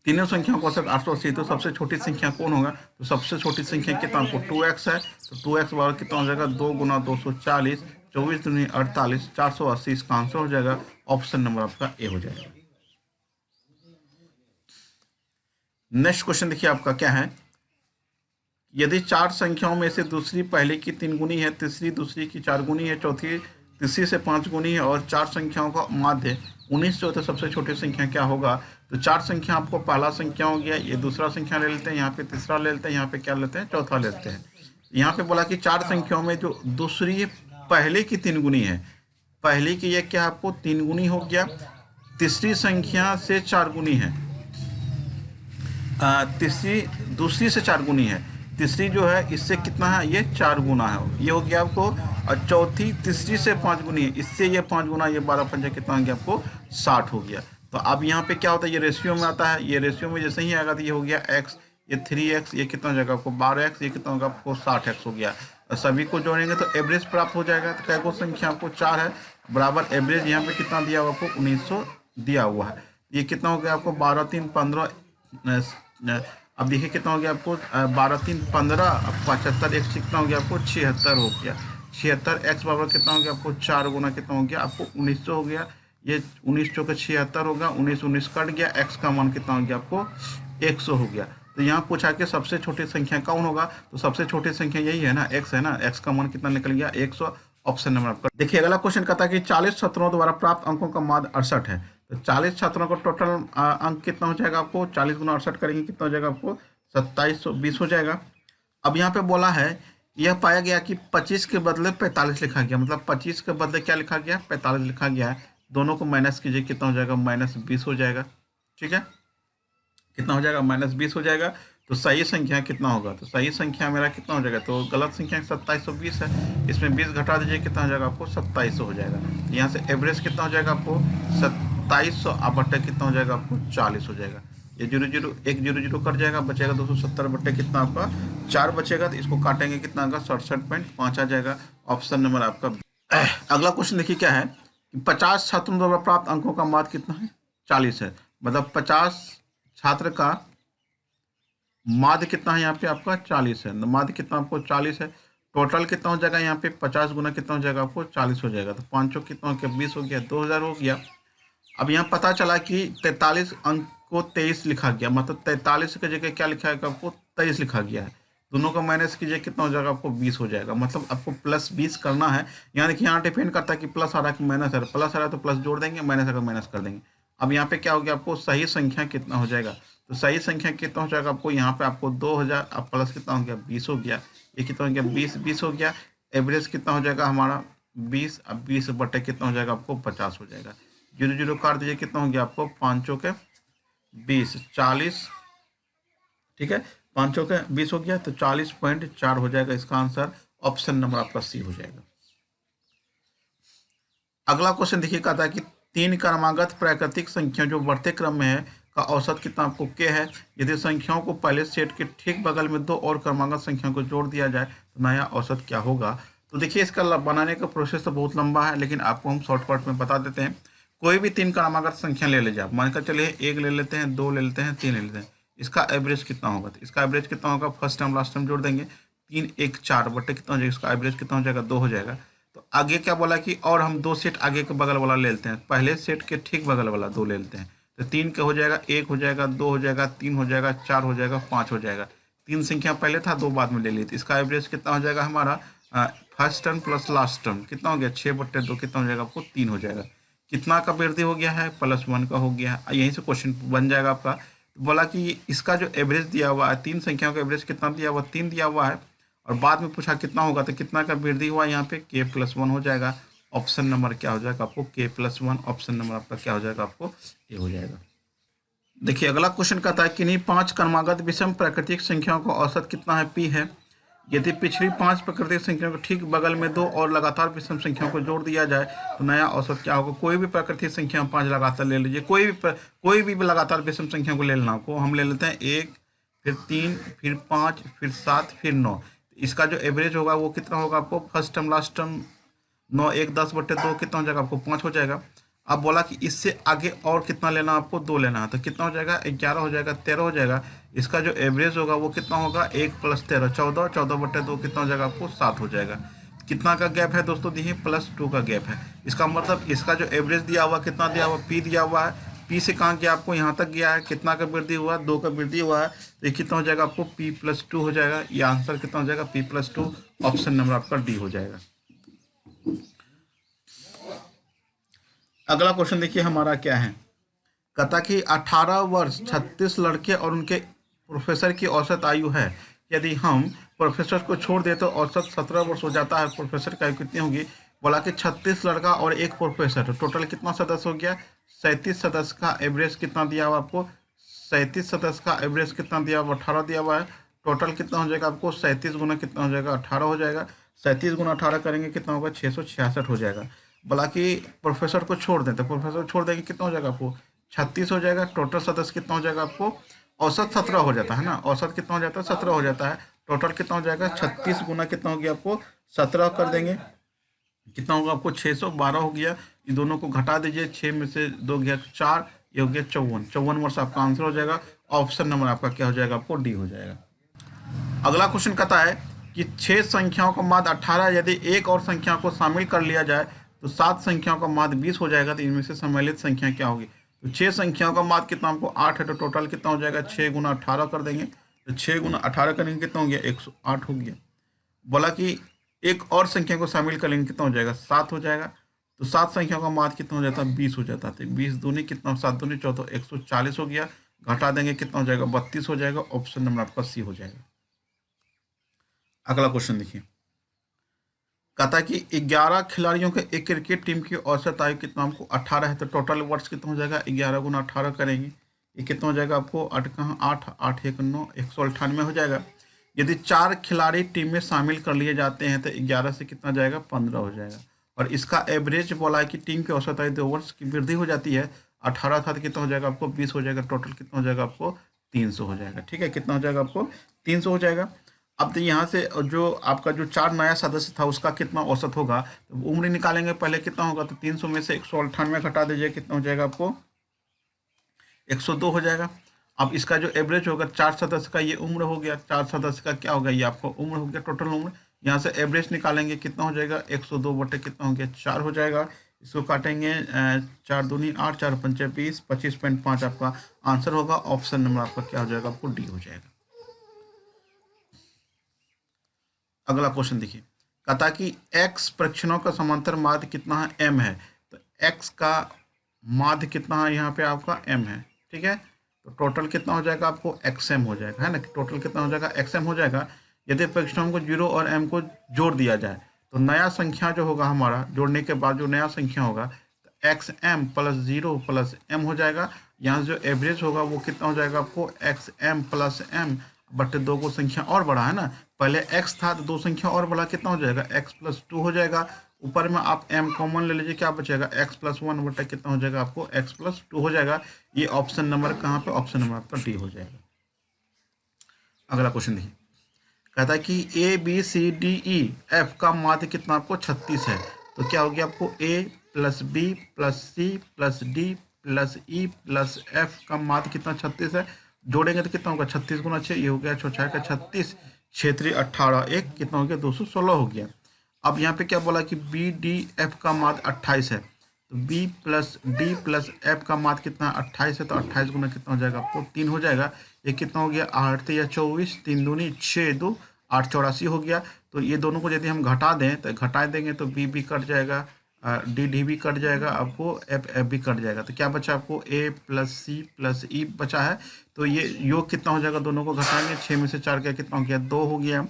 तीनों संख्याओं को औसत 880, तो सबसे छोटी संख्या कौन होगा, तो सबसे छोटी संख्या कितना आपको 2x है, तो 2x बराबर कितना हो जाएगा 2 गुना 240, 24 दूनी 48, 480 इसका आंसर हो जाएगा। ऑप्शन नंबर आपका ए हो जाएगा। नेक्स्ट क्वेश्चन देखिए आपका क्या है, यदि 4 संख्याओं में से दूसरी पहले की 3 गुनी है, तीसरी दूसरी की 4 गुनी है, चौथी तीसरी से 5 गुनी है और 4 संख्याओं का माध्य 19 हो, तो सबसे छोटी संख्या क्या होगा। तो 4 संख्या आपको पहला संख्या हो गया, ये दूसरा संख्या ले लेते हैं, यहाँ पे तीसरा ले लेते हैं, यहाँ पे क्या लेते हैं चौथा ले लेते हैं। यहाँ पे बोला कि 4 संख्याओं में जो दूसरी पहले की 3 गुनी है, पहले की ये क्या आपको 3 गुनी हो गया, तीसरी संख्या से 4 गुनी है, तीसरी दूसरी से 4 गुनी है, तीसरी जो है इससे कितना है ये 4 गुना है, ये हो गया आपको, और चौथी तीसरी से 5 गुनी है, इससे ये 5 गुना, ये 12 पंजे कितना हो गया आपको 60 हो गया। तो अब यहाँ पे क्या होता है, ये रेशियो में आता है, ये रेशियो में जैसे ही आएगा तो ये हो गया x, ये 3x, ये कितना हो जाएगा आपको 12x, ये कितना होगा आपको 60x हो गया। सभी को जोड़ेंगे तो एवरेज प्राप्त हो जाएगा। तो क्या को संख्या आपको 4 है, बराबर एवरेज यहाँ पे कितना दिया हुआ आपको 1900 दिया हुआ है। ये कितना हो गया आपको 12 3 15, अब देखिए कितना हो गया आपको 12 3 15, 75 x कितना हो गया आपको 76 हो गया, 76x बराबर कितना हो गया आपको 4 गुना कितना हो गया आपको 1900 हो गया। ये 19 चौके 76 होगा, 19 19 कट गया, x का मान कितना हो गया आपको 100 हो गया। तो यहाँ पूछा कि सबसे छोटी संख्या कौन होगा, तो सबसे छोटी संख्या यही है ना x है ना, x का मान कितना निकल गया 100। ऑप्शन नंबर आपका। देखिए अगला क्वेश्चन कहता है कि 40 छात्रों द्वारा प्राप्त अंकों का मान 68 है, तो 40 छात्रों का टोटल अंक कितना हो जाएगा आपको, 40 गुना 68 करेंगे कितना हो जाएगा आपको, 2720 हो जाएगा। अब यहाँ पे बोला है, यह पाया गया कि 25 के बदले 45 लिखा गया, मतलब 25 के बदले क्या लिखा गया, 45 लिखा गया है। दोनों को माइनस कीजिए कितना हो जाएगा, -20 हो जाएगा। ठीक है, कितना हो जाएगा, -20 हो जाएगा। तो सही संख्या कितना होगा, तो सही संख्या मेरा कितना हो जाएगा, तो गलत संख्या 2720 है, इसमें 20 घटा दीजिए कितना हो जाएगा आपको, 2700 हो जाएगा। यहाँ से एवरेज कितना हो जाएगा आपको, 2700 बट्टे कितना हो जाएगा आपको, 40 हो जाएगा। ये 0 0 1 0 0 कट जाएगा, बचेगा 270 बट्टे कितना आपका 4 बचेगा, तो इसको काटेंगे कितना होगा, 67.5 आ जाएगा। ऑप्शन नंबर आपका। अगला क्वेश्चन देखिए क्या है कि 50 छात्रों द्वारा प्राप्त अंकों का माध्य कितना है, 40 है, मतलब 50 छात्र का माध्य कितना है यहाँ पे आपका, 40 है। माध्य कितना आपको 40 है। टोटल कितना हो जाएगा यहाँ पे, 50 गुना कितना हो जाएगा आपको, 40 हो जाएगा। तो 5 कितना हो गया, 20 हो गया, 2000 हो गया। अब यहाँ पता चला कि 43 अंक को 23 लिखा गया, मतलब 43 की जगह क्या लिखा है आपको, 23 लिखा गया है। दोनों का माइनस कीजिए कितना हो जाएगा आपको, 20 हो जाएगा। मतलब आपको +20 करना है। यहाँ देखिए, यहाँ डिपेंड करता है कि प्लस आ रहा है कि माइनस आ रहा है। प्लस आ रहा है तो प्लस जोड़ देंगे, माइनस आ रहा है माइनस कर देंगे। अब यहाँ पे क्या हो गया आपको, सही संख्या कितना हो जाएगा, तो सही संख्या कितना हो जाएगा आपको, यहाँ पे आपको 2000, अब प्लस कितना हो गया, 20 हो गया। ये कितना हो गया, 20 हो गया। एवरेज कितना हो जाएगा हमारा 20, अब 20 बटे कितना हो जाएगा आपको, 50 हो जाएगा। 0 0 काट दीजिए कितना हो गया आपको, 5 के 20, 40। ठीक है, 5 के 20 हो गया, तो 40.4 हो जाएगा इसका आंसर। ऑप्शन नंबर आपका सी हो जाएगा। अगला क्वेश्चन देखिए, कहता है कि 3 क्रमागत प्राकृतिक संख्या जो बढ़ते क्रम में है का औसत कितना आपको के है। यदि संख्याओं को पहले सेट के ठीक बगल में 2 और क्रमागत संख्याओं को जोड़ दिया जाए तो नया औसत क्या होगा। तो देखिए, इसका बनाने का प्रोसेस तो बहुत लंबा है, लेकिन आपको हम शॉर्टकट में बता देते हैं। कोई भी 3 क्रमागत संख्या ले लीजिए आप, मानकर चलिए 1 ले लेते हैं, 2 ले लेते हैं, 3 ले लेते हैं। इसका एवरेज कितना होगा, तो इसका एवरेज कितना होगा, फर्स्ट टर्म लास्ट टर्म जोड़ देंगे, 3 1 4 बटे कितना हो जाएगा, इसका एवरेज कितना हो जाएगा, 2 हो जाएगा। तो आगे क्या बोला कि और हम 2 सेट आगे के बगल वाला ले लेते हैं, पहले सेट के ठीक बगल वाला 2 ले लेते हैं। तो 3 का हो जाएगा, 1 हो जाएगा, 2 हो जाएगा, 3 हो जाएगा, 4 हो जाएगा, 5 हो जाएगा। 3 संख्या पहले था, 2 बाद में ले ली, तो इसका एवरेज कितना हो जाएगा हमारा, first term plus last term कितना हो गया, 6 बटे 2 कितना हो जाएगा आपको, 3 हो जाएगा। कितना का वृद्धि हो गया है, +1 का हो गया है। यहीं से क्वेश्चन बन जाएगा आपका। तो बोला कि इसका जो एवरेज दिया हुआ है, 3 संख्याओं का एवरेज कितना दिया हुआ, 3 दिया हुआ है, और बाद में पूछा कितना होगा, तो कितना का वृद्धि हुआ यहाँ पे, k+1 हो जाएगा। ऑप्शन नंबर क्या हो जाएगा आपको, k+1। ऑप्शन नंबर आपका क्या हो जाएगा आपको, ए हो जाएगा। देखिए अगला क्वेश्चन कहता है कि नहीं 5 क्रमागत विषम प्राकृतिक संख्याओं का औसत कितना है, p है। यदि पिछली 5 प्राकृतिक संख्याओं के ठीक बगल में 2 और लगातार विषम संख्याओं को जोड़ दिया जाए तो नया औसत क्या होगा। कोई भी प्राकृतिक संख्या 5 लगातार ले लीजिए, कोई भी लगातार विषम संख्या को ले लेना आपको। हम ले लेते हैं 1, फिर 3, फिर 5, फिर 7, फिर 9। इसका जो एवरेज होगा वो कितना होगा आपको, फर्स्ट टर्म लास्ट टर्म 9 1 10 बटे 2 कितना हो जाएगा आपको, 5 हो जाएगा। अब बोला कि इससे आगे और कितना लेना आपको, 2 लेना है, तो कितना हो जाएगा, 11 हो जाएगा, 13 हो जाएगा। इसका जो एवरेज होगा वो कितना होगा, 1 + 13 14, 14 बटे 2 कितना हो जाएगा आपको, 7 हो जाएगा। कितना का गैप है दोस्तों, देखिए +2 का गैप है। इसका मतलब इसका जो एवरेज दिया हुआ कितना दिया हुआ, p दिया हुआ है। p से कहाँ गया आपको, यहाँ तक गया है। कितना का वृद्धि हुआ, 2 का वृद्धि हुआ है, तो ये कितना हो जाएगा आपको, p+2 हो जाएगा। ये आंसर कितना हो जाएगा, p+2। ऑप्शन नंबर आपका डी हो जाएगा। अगला क्वेश्चन देखिए हमारा क्या है, कहता कि 18 वर्ष 36 लड़के और उनके प्रोफेसर की औसत आयु है। यदि हम प्रोफेसर को छोड़ दें तो औसत 17 वर्ष हो जाता है। प्रोफेसर की आयु कितनी होगी, बोला कि 36 लड़का और एक प्रोफेसर, तो टोटल कितना सदस्य हो गया, 37 सदस्य का एवरेज कितना दिया हुआ आपको, 37 सदस्य का एवरेज कितना दिया हुआ, 18 दिया हुआ है। टोटल कितना हो जाएगा आपको, 37 गुना कितना हो जाएगा, 18 हो जाएगा। 37 गुना 18 करेंगे कितना होगा, 666 हो जाएगा। बोला कि प्रोफेसर को छोड़ दें, तो प्रोफेसर को छोड़ देंगे कितना हो जाएगा आपको, 36 हो जाएगा। टोटल सदस्य कितना हो जाएगा आपको, औसत 17 हो जाता है ना, औसत कितना हो जाता है, 17 हो जाता है। टोटल कितना हो जाएगा, 36 गुना कितना हो गया आपको, 17 कर देंगे, कितना होगा आपको, 612 हो गया। ये दोनों को घटा दीजिए, 6 में से 2 गया 4, ये हो गया 54 वर्ष आपका आंसर हो जाएगा। ऑप्शन नंबर आपका क्या हो जाएगा आपको, डी हो जाएगा। अगला क्वेश्चन कहता है कि 6 संख्याओं का माध्य 18, यदि एक और संख्या को शामिल कर लिया जाए तो 7 संख्याओं का माध्य 20 हो जाएगा। तो इनमें से सम्मिलित संख्या क्या होगी। तो 6 संख्याओं का माध्य कितना हमको 8 है, तो टोटल कितना हो जाएगा, 6 गुना 18 कर देंगे, तो 6 गुना 18 करेंगे कितना हो गया, 108 हो गया। बोला कि एक और संख्या को शामिल कर लेंगे, कितना हो जाएगा 7 हो जाएगा। तो 7 संख्याओं का माध्य कितना हो जाता है 20 हो जाता है। 20 दूनी कितना, 7 दूनी 14, 140 हो गया। घटा देंगे कितना हो जाएगा 32 हो जाएगा। ऑप्शन नंबर आपका सी हो जाएगा। अगला क्वेश्चन देखिए, कहता है कि 11 खिलाड़ियों के एक क्रिकेट टीम की औसत आयु कितना, हमको 18 है, तो टोटल वर्ष कितना हो जाएगा 11 गुना 18 करेंगे, ये कितना हो जाएगा आपको 8 कहाँ 8 8 1 9 198 हो जाएगा। यदि 4 खिलाड़ी टीम में शामिल कर लिए जाते हैं तो 11 से कितना जाएगा 15 हो जाएगा। और इसका एवरेज बोला है कि टीम की औसत आयु 2 वर्ष की वृद्धि हो जाती है। 18 था तो कितना हो जाएगा आपको 20 हो जाएगा। टोटल कितना हो जाएगा आपको 300 हो जाएगा। ठीक है, कितना हो जाएगा आपको 300 हो जाएगा। अब तो यहाँ से जो आपका जो 4 नया सदस्य था उसका कितना औसत होगा, तो उम्र निकालेंगे पहले कितना होगा, तो 300 में से 198 घटा दीजिए, कितना हो जाएगा आपको 102 हो जाएगा। अब इसका जो एवरेज होगा 4 सदस्य का ये उम्र हो गया, 4 सदस्य का क्या होगा ये आपको उम्र हो गया, टोटल उम्र। यहाँ से एवरेज निकालेंगे कितना हो जाएगा 102 बटे कितना हो गया 4 हो जाएगा। इसको काटेंगे 4 दूनी 8 4 पंचे 20, 25.5 आपका आंसर होगा। ऑप्शन नंबर आपका क्या हो जाएगा आपको डी हो जाएगा। अगला क्वेश्चन देखिए, कहता कि x परीक्षणों का समांतर माध्य कितना है m है। तो x का माध्य कितना है यहाँ पे आपका m है। ठीक है, तो टोटल कितना हो जाएगा आपको xm हो जाएगा, है ना। टोटल कितना हो जाएगा xm हो जाएगा। यदि परीक्षणों को 0 और m को जोड़ दिया जाए तो नया संख्या जो होगा हमारा, जोड़ने के बाद जो नया संख्या होगा तो xm प्लस 0 प्लस m हो जाएगा। यहाँ जो एवरेज होगा वो कितना हो जाएगा आपको xm प्लस m बटे 2 को संख्या और बढ़ा, है ना। पहले x था तो 2 संख्या और बढ़ा, कितना हो जाएगा x प्लस 2 हो जाएगा। ऊपर में आप m कॉमन ले लीजिए, क्या बचेगा x प्लस 1 बटे कितना हो जाएगा आपको x प्लस 2 हो जाएगा। ये ऑप्शन नंबर कहाँ पे, ऑप्शन नंबर आपका डी हो जाएगा। अगला क्वेश्चन देखिए, कहता है कि ABCDEF का माध्य कितना आपको 36 है। तो क्या हो गया आपको A plus B plus C plus D plus E plus F का माध्य कितना 36 है। जोड़ेंगे तो कितना होगा 36 गुना 6, ये हो गया 6 का 36, 6 18 1 कितना हो गया 216 हो गया। अब यहाँ पे क्या बोला कि BDF का माध्य 28 है। तो B plus D plus F का माध्य कितना 28 है, तो 28 गुना कितना हो जाएगा आपको 3 हो जाएगा। ये कितना हो गया 8 या 24, 3 दूनी 6 2 8 84 हो गया। तो ये दोनों को यदि हम घटा दें तो घटा देंगे तो बी भी कट जाएगा, डी डी भी कट जाएगा, आपको एफ एफ भी कट जाएगा। तो क्या बचा आपको ए प्लस सी प्लस ई बचा है। तो ये योग कितना हो जाएगा, दोनों को घटाएंगे 6 में से 4 गया कितना हो गया 2 हो गया।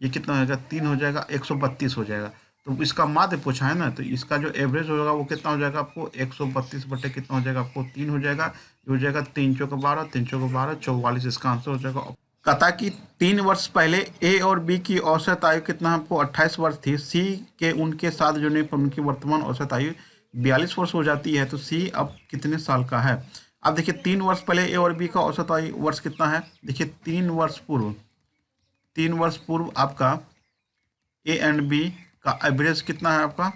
ये कितना हो जाएगा 3 हो जाएगा, 132 हो जाएगा। तो इसका माध्य पूछा है ना, तो इसका जो एवरेज होगा वो कितना हो जाएगा आपको 132 बटे कितना हो जाएगा आपको 3 हो जाएगा। ये हो जाएगा 3 चौका 12, 3 चौका 12, 44 इसका आंसर हो जाएगा। कहता कि 3 वर्ष पहले ए और बी की औसत आयु कितना आपको 28 वर्ष थी। सी के उनके साथ जुड़ने पर उनकी वर्तमान औसत आयु 42 वर्ष हो जाती है। तो सी अब कितने साल का है। अब देखिए 3 वर्ष पहले ए और बी का औसत आयु वर्ष कितना है। देखिए 3 वर्ष पूर्व आपका ए एंड बी का एवरेज कितना है, आपका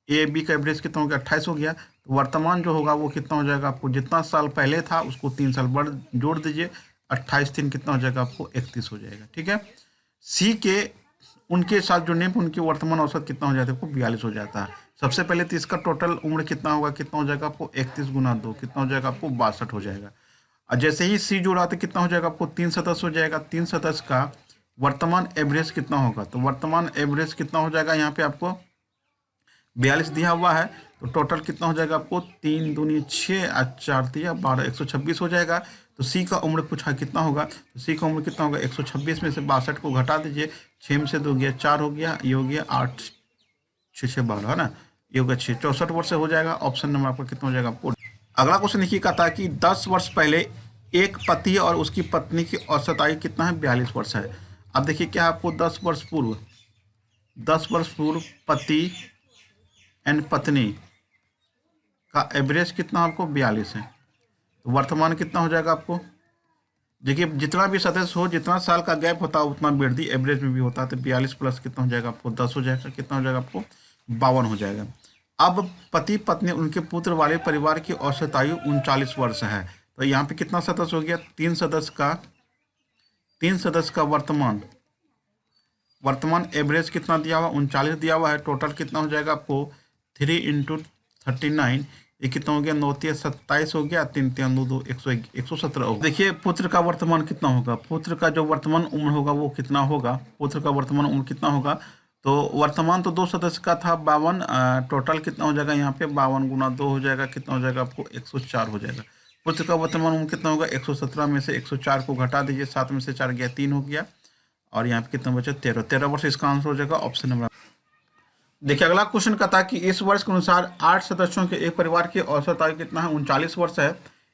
ए बी का एवरेज कितना हो गया 28 हो गया। तो वर्तमान जो होगा वो कितना हो जाएगा आपको, जितना साल पहले था उसको 3 साल बढ़ जोड़ दीजिए, 28 3 कितना हो जाएगा आपको 31 हो जाएगा। ठीक है, सी के उनके साथ जुड़ने पर उनकी वर्तमान औसत कितना हो जाता है आपको 42 हो जाता है। सबसे पहले तो इसका टोटल उम्र कितना होगा, कितना हो जाएगा आपको 31 गुना 2 कितना हो जाएगा आपको 62 हो जाएगा। और जैसे ही सी जुड़ा तो कितना हो जाएगा आपको 3 सदस्य हो जाएगा। 3 सदस्य का वर्तमान एवरेज कितना होगा, तो वर्तमान एवरेज कितना हो जाएगा यहाँ पे आपको 42 दिया हुआ है। तो टोटल कितना हो जाएगा आपको 3 दूनी 6 और 4 दिया 12, 126 हो जाएगा। तो सी का उम्र पूछा कितना होगा, तो सी का उम्र कितना होगा 126 में से 62 को घटा दीजिए, 6 में से 2 गया 4 हो गया, ये हो गया 8 6 6 12, है ना। ये हो गया 6, 64 वर्ष से हो जाएगा। ऑप्शन नंबर आपका कितना हो जाएगा आपको। अगला क्वेश्चन देखिए, कहता है कि 10 वर्ष पहले एक पति और उसकी पत्नी की औसत आयु कितना है 42 वर्ष है। अब देखिए क्या आपको 10 वर्ष पूर्व पति एंड पत्नी का एवरेज कितना आपको 42 है। तो वर्तमान कितना हो जाएगा आपको, देखिए जितना भी सदस्य हो जितना साल का गैप होता है उतना वृद्धि एवरेज में भी होता है। तो 42 प्लस कितना हो जाएगा आपको 10 हो जाएगा, कितना हो जाएगा आपको 52 हो जाएगा। अब पति पत्नी उनके पुत्र वाले परिवार की औसत आयु 39 वर्ष है। तो यहाँ पे कितना सदस्य हो गया, 3 सदस्य का वर्तमान एवरेज कितना दिया हुआ 39 दिया हुआ है। टोटल कितना हो जाएगा आपको 3 × 39, ये कितना हो गया 9 × 27 हो गया, 3 × 2 117 हो। देखिए पुत्र का वर्तमान कितना होगा, पुत्र का जो वर्तमान उम्र होगा वो कितना होगा, पुत्र का वर्तमान उम्र कितना होगा तो वर्तमान तो 2 सदस्य का था 52, टोटल कितना हो जाएगा यहाँ पे 52 गुना 2 हो जाएगा, कितना हो जाएगा आपको 104 हो जाएगा। पुत्र का वर्तमान उम्र कितना होगा 117 में से 104 को घटा दीजिए, 7 में से 4 गया 3 हो गया, और यहाँ पे कितना बचा 13 वर्ष इसका आंसर हो जाएगा ऑप्शन नंबर। देखिए अगला क्वेश्चन का था कि इस वर्ष के अनुसार 8 सदस्यों के एक परिवार की औसत आयु कितना है 39 वर्ष है।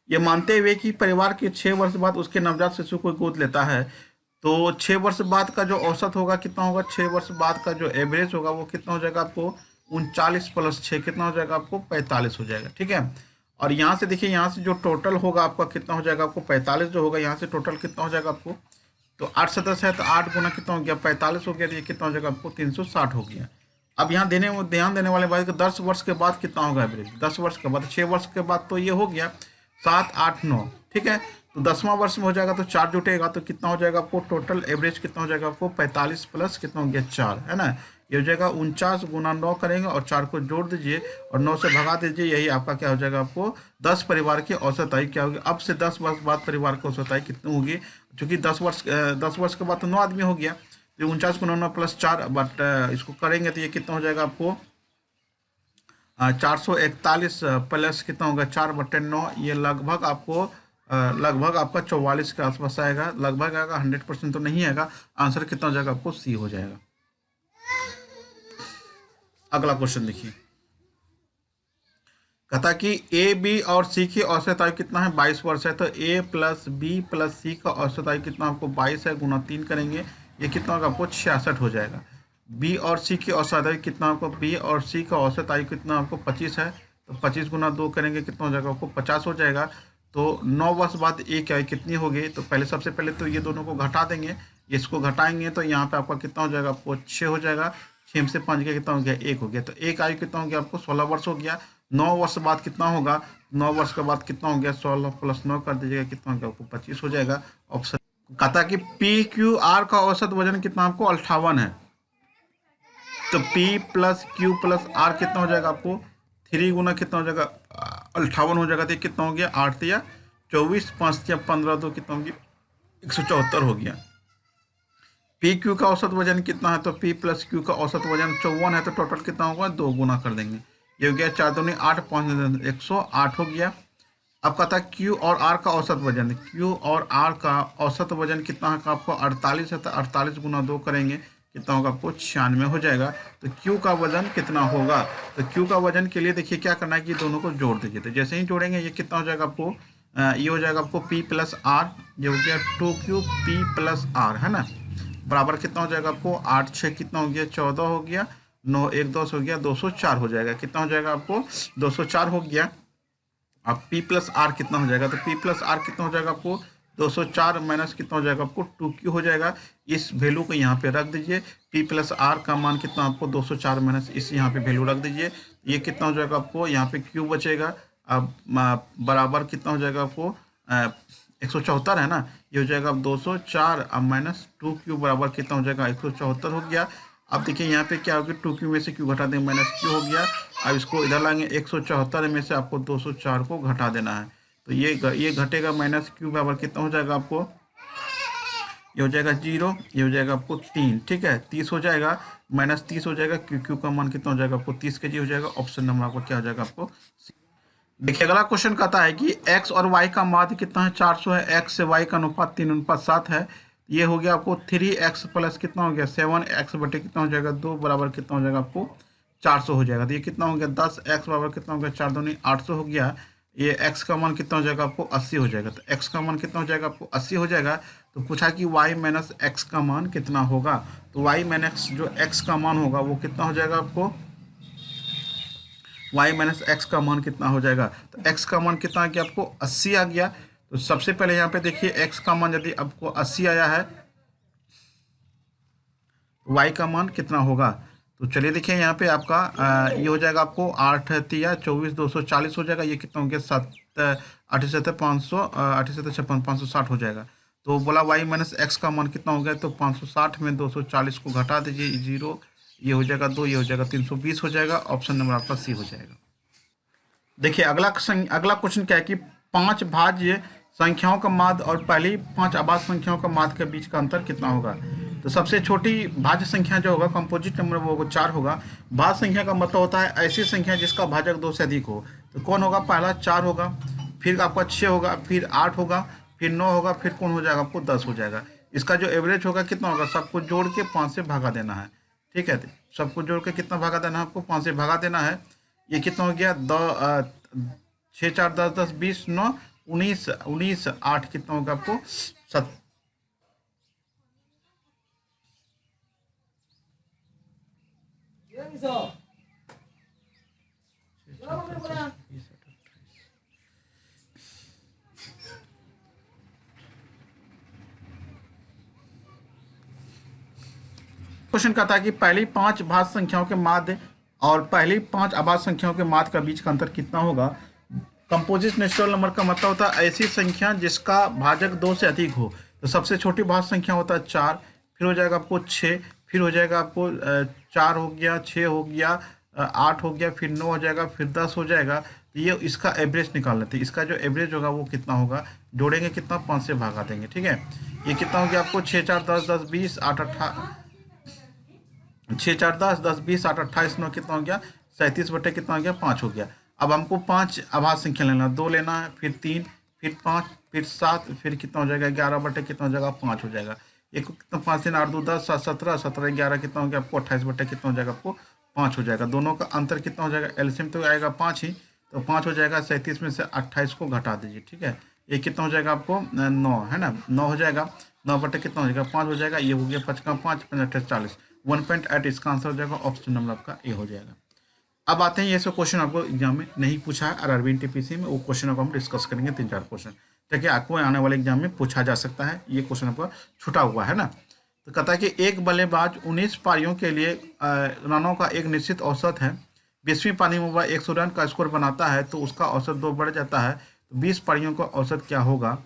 ये मानते हुए कि परिवार के 6 वर्ष बाद उसके नवजात शिशु को गोद लेता है, तो 6 वर्ष बाद का जो औसत होगा कितना होगा, 6 वर्ष बाद का जो एवरेज होगा वो कितना हो जाएगा आपको 39 प्लस 6 कितना हो जाएगा आपको 45 हो जाएगा। ठीक है, और यहाँ से देखिए यहाँ से जो टोटल होगा आपका कितना हो जाएगा आपको 45 जो होगा, यहाँ से टोटल कितना हो जाएगा आपको, तो 8 सदस्य है तो 8 गुना कितना हो गया 45 हो गया, तो ये कितना हो जाएगा आपको 360 हो गया। अब यहाँ ध्यान देने वाले बात कि 10 वर्ष के बाद कितना होगा एवरेज, 10 वर्ष के बाद 6 वर्ष के बाद तो ये हो गया 7 8 9। ठीक है, तो 10वां वर्ष में हो जाएगा तो 4 जुटेगा तो कितना हो जाएगा आपको टोटल एवरेज कितना हो जाएगा आपको 45 प्लस कितना हो गया 4 है ना, ये हो जाएगा 49 गुना 9 करेंगे और 4 को जोड़ दीजिए और 9 से भगा दीजिए, यही आपका क्या हो जाएगा आपको 10 परिवार की औसत आयु क्या होगी। अब से 10 वर्ष बाद परिवार की औसत आयु कितनी होगी, क्योंकि 10 वर्ष के बाद तो 9 आदमी हो गया, तो 49 गुना 9 प्लस 4, बट इसको करेंगे तो ये कितना हो जाएगा आपको 441 प्लस कितना होगा 4/9, ये लगभग आपका 44 के आसपास आएगा, लगभग आएगा, 100% तो नहीं आएगा। आंसर कितना हो जाएगा आपको सी हो जाएगा। अगला क्वेश्चन देखिए, कहता कि ए बी और सी की औसत आयु कितना है 22 वर्ष है, तो ए प्लस बी प्लस सी का औसत आयु कितना आपको 22 है, गुना 3 करेंगे, ये कितना होगा आपको 66 हो जाएगा। बी और सी की औसत आयु कितना आपको, बी और सी का औसत आयु कितना आपको 25 है, तो 25 गुना 2 करेंगे कितना हो जाएगा आपको 50 हो जाएगा। तो 9 वर्ष बाद ए की आयु कितनी होगी, तो सबसे पहले तो ये दोनों को घटा देंगे, इसको घटाएंगे तो यहाँ पे आपका कितना हो जाएगा आपको 6 हो जाएगा, 6 से 5 गया कितना हो गया 1 हो गया, तो एक आयु कितना हो गया आपको 16 वर्ष हो गया। 9 वर्ष बाद कितना होगा, 9 वर्ष के बाद कितना हो गया 16 प्लस 9 कर दीजिएगा कितना हो गया आपको 25 हो जाएगा ऑप्शन। कहता कि पी क्यू आर का औसत वजन कितना आपको 58 है, तो P plus Q plus R कितना हो जाएगा आपको 3 गुना कितना हो जाएगा 58 हो जाएगा, तो कितना हो गया 8 या 24 5 या 15 तो कितना हो गया 174 हो गया। पी क्यू का औसत वजन कितना है, तो P प्लस क्यू का औसत वजन 54 है, तो टोटल कितना होगा 2 गुना कर देंगे, ये हो गया 4 दूनी 8 5 108 हो गया। अब कहता है क्यू और आर का औसत वजन, क्यू और आर का औसत वजन कितना है आपको 48 है, तो 48 गुना 2 करेंगे कितना होगा आपको 96 हो जाएगा। तो क्यू का वजन कितना होगा, तो क्यू का वजन के लिए देखिए क्या करना है कि दोनों को जोड़ दीजिए, तो जैसे ही जोड़ेंगे ये कितना हो जाएगा आपको ये हो जाएगा आपको P प्लस आर, ये हो गया 2Q P प्लस आर है ना, बराबर कितना हो जाएगा आपको 8 6 कितना हो गया 14 हो गया, 9 1 10 हो गया 204 हो जाएगा, कितना हो जाएगा आपको 204 हो गया। अब P प्लस आर कितना हो जाएगा, तो P प्लस आर कितना हो जाएगा आपको 204 माइनस कितना हो जाएगा आपको 2Q हो जाएगा। इस वैल्यू को यहाँ पे रख दीजिए, P प्लस आर का मान कितना आपको 204 माइनस इस यहाँ पे वैल्यू रख दीजिए, ये कितना हो जाएगा आपको यहाँ पे Q बचेगा। अब बराबर कितना हो जाएगा आपको 174 है ना, ये हो जाएगा अब 204 अब माइनस 2Q बराबर कितना हो जाएगा 174 हो गया। अब देखिए यहाँ पे क्या होगी 2Q में से Q घटा देंगे माइनस Q हो गया। अब इसको इधर लाएंगे 174 में से आपको 204 को घटा देना है, तो ये घटेगा माइनस Q बराबर कितना हो जाएगा आपको, ये हो जाएगा 0, ये हो जाएगा आपको 3, ठीक है 30 हो जाएगा, माइनस 30 हो जाएगा, Q का मान कितना हो जाएगा आपको 30 kg हो जाएगा। ऑप्शन नंबर आपको क्या हो जाएगा आपको। देखिए अगला क्वेश्चन कहता है कि x और y का माध्य कितना है 400 है, x से y का अनुपात 3:7 है, ये हो गया आपको 3x प्लस कितना हो गया 7x बटे कितना हो जाएगा 2 बराबर कितना हो जाएगा आपको 400 हो जाएगा। तो ये कितना हो गया 10x बराबर कितना हो गया 4 दूनी 800 हो गया। ये x का मान कितना हो जाएगा आपको 80 हो जाएगा, तो x का मान कितना हो जाएगा आपको 80 हो जाएगा। तो पूछा कि y माइनस x का मान कितना होगा, तो y माइनस जो x का मान होगा वो कितना हो जाएगा आपको, y माइनस एक्स का मान कितना हो जाएगा, तो x का मान कितना आ गया आपको 80 आ गया। तो सबसे पहले यहाँ पे देखिए x का मान यदि आपको 80 आया है तो y का मान कितना होगा, तो चलिए देखिए यहाँ पे आपका ये हो जाएगा आपको 8 या 24 240 हो जाएगा, ये कितना हो गया 7 560 हो जाएगा। तो बोला y माइनस एक्स का मान कितना हो गया, तो 560 में 240 को घटा दीजिए 0, ये हो जाएगा 2, ये हो जाएगा 320 हो जाएगा। ऑप्शन नंबर आपका सी हो जाएगा। देखिए अगला क्वेश्चन क्या है कि 5 भाज्य संख्याओं का माध्य और पहली 5 अभाज्य संख्याओं का माध्य के बीच का अंतर कितना होगा। तो सबसे छोटी भाज्य संख्या जो होगा कंपोजिट नंबर वो 4 होगा। भाज्य संख्या का मतलब होता है ऐसी संख्या जिसका भाजक 2 से अधिक हो। तो कौन होगा? पहला 4 होगा, फिर आपका 6 होगा, फिर 8 होगा, फिर 9 होगा, फिर कौन हो जाएगा? आपको 10 हो जाएगा। इसका जो एवरेज होगा कितना होगा? सबको जोड़ के 5 से भागा देना है। ठीक है, तो सबको जोड़ के कितना भागा देना है? आपको 5 से भागा देना है। ये कितना हो गया? 6 4 10 10 20 9 19 19 8 कितना होगा आपको? 7। क्वेश्चन कहता है कि पहली 5 भाज्य संख्याओं के माध्य और पहली 5 अभाज्य संख्याओं के माध्य का बीच का अंतर कितना होगा? कंपोजिट नेचुरल नंबर का मतलब होता है ऐसी संख्या जिसका भाजक 2 से अधिक हो। तो सबसे छोटी भाज्य संख्या होता है 4, फिर हो जाएगा आपको 6, फिर हो जाएगा आपको 4 हो गया, 6 हो गया, 8 हो गया, फिर 9 हो जाएगा, फिर 10 हो जाएगा। तो ये इसका एवरेज निकाल लेते हैं। इसका जो एवरेज होगा वो कितना होगा? जोड़ेंगे कितना? 5 से भागा देंगे। ठीक है, ये कितना हो गया आपको? 6 4 10 10 20 8 18 6 4 10 10 20 8 28 9 कितना हो गया? 37 बटे कितना हो गया? 5 हो गया। अब हमको 5 अभाज्य संख्या लेना, 2 लेना है, फिर 3, फिर 5, फिर 7, फिर कितना हो जाएगा? 11 बटे कितना हो जाएगा? 5 हो जाएगा। एक कितना? 5 3 8 2 10 7 17 17 11 कितना हो गया आपको? 28 बटे कितना हो जाएगा आपको? 5 हो जाएगा। दोनों का अंतर कितना हो जाएगा? एलसीएम तो आएगा 5 ही, तो 5 हो जाएगा। 37 में से 28 को घटा दीजिए। ठीक है, ये कितना हो जाएगा आपको? 9 है ना, 9 हो जाएगा। 9 बटे कितना हो जाएगा? 5 हो जाएगा। ये हो गया 5 का 5 5 40, 1.8 इसका आंसर हो जाएगा। ऑप्शन नंबर आपका ए हो जाएगा। अब आते हैं, ये सब क्वेश्चन आपको एग्जाम में नहीं पूछा है और आरबीएन टीपीसी में, वो क्वेश्चन को हम डिस्कस करेंगे 3-4 क्वेश्चन, ताकि आपको आने वाले एग्जाम में पूछा जा सकता है। ये क्वेश्चन आपका छूटा हुआ है ना। तो कहता है कि एक बल्लेबाज 19 पारियों के लिए रनों का एक निश्चित औसत है। 20वीं पारी में वह 100 रन का स्कोर बनाता है तो उसका औसत 2 बढ़ जाता है। तो 20 पारियों का औसत क्या होगा?